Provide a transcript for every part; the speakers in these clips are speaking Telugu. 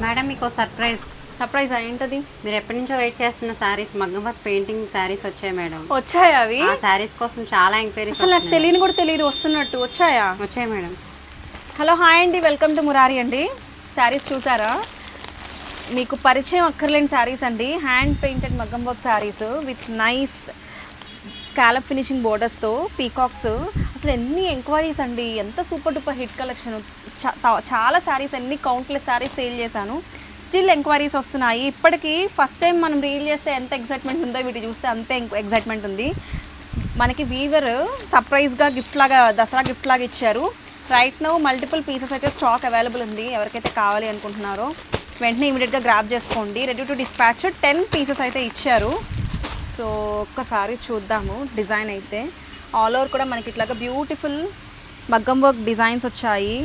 మేడం మీకు సర్ప్రైజ్. సర్ప్రైజ్ ఏంటది? మీరు ఎప్పటి నుంచో వెయిట్ చేస్తున్న శారీస్, మగ్గం వర్క్ పెయింటింగ్ శారీస్ వచ్చాయి మేడం. వచ్చాయా అవి? ఆ శారీస్ కోసం చాలా ఎంక్వైరీస్. అసలు నాకు తెలియని కూడా తెలియదు వస్తున్నట్టు. వచ్చాయా? వచ్చాయి మేడం. హలో హాయ్ అండి, వెల్కమ్ టు మురారి అండి. శారీస్ చూసారా? మీకు పరిచయం అక్కర్లేని శారీస్ అండి. హ్యాండ్ పెయింటెడ్ మగ్గం work saris with nice scallop finishing బోర్డర్స్తో పీకాక్స్. అసలు ఎన్ని ఎంక్వైరీస్ అండి, ఎంత సూపర్ డూపర్ హిట్ కలెక్షన్. చాలా శారీస్, ఎన్ని కౌంట్లెస్ శారీస్ సేల్ చేశాను. స్టిల్ ఎంక్వైరీస్ వస్తున్నాయి. ఇప్పటికీ ఫస్ట్ టైం మనం రీల్ చేస్తే ఎంత ఎగ్జైట్మెంట్ ఉందో వీటి చూస్తే అంతే ఎగ్జైట్మెంట్ ఉంది. మనకి వీవర్ సర్ప్రైజ్గా గిఫ్ట్ లాగా, దసరా గిఫ్ట్ లాగా ఇచ్చారు. రైట్ నౌ మల్టిపుల్ పీసెస్ అయితే స్టాక్ అవైలబుల్ ఉంది. ఎవరికైతే కావాలి అనుకుంటున్నారో వెంటనే ఇమీడియట్గా గ్రాప్ చేసుకోండి. రెడీ టు డిస్పాచ్ 10 పీసెస్ అయితే ఇచ్చారు. సో ఒక్కసారి చూద్దాము. డిజైన్ అయితే ఆల్ ఓవర్ కూడా మనకి ఇట్లాగా బ్యూటిఫుల్ మగ్గం వర్క్ డిజైన్స్ వచ్చాయి.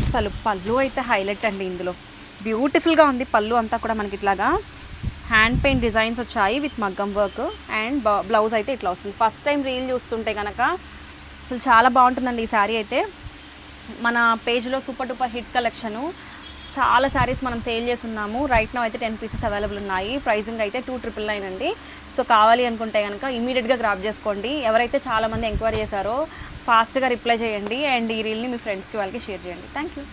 అసలు పళ్ళు అయితే హైలైట్ అండి. ఇందులో బ్యూటిఫుల్గా ఉంది పళ్ళు అంతా కూడా. మనకి ఇట్లాగా హ్యాండ్ పెయింట్ డిజైన్స్ వచ్చాయి విత్ మగ్గం వర్క్ అండ్ బ్లౌజ్ అయితే ఇట్లా వస్తుంది. ఫస్ట్ టైం రీల్ చూస్తుంటే కనుక అసలు చాలా బాగుంటుందండి ఈ శారీ అయితే. మన పేజ్లో సూపర్ డూపర్ హిట్ కలెక్షను. చాలా శారీస్ మనం సేల్ చేస్తున్నాము. రైట్ నౌ అయితే 10 పీసెస్ అవైలబుల్ ఉన్నాయి. ప్రైజింగ్ అయితే 2,999 అండి. సో కావాలి అనుకుంటే కనుక ఇమీడియట్గా గ్రాప్ చేసుకోండి. ఎవరైతే చాలామంది ఎంక్వైరీ చేశారో ఫాస్ట్గా రిప్లై చేయండి అండ్ ఈ రీల్ని మీ ఫ్రెండ్స్కి వాళ్ళకి షేర్ చేయండి. Thank you.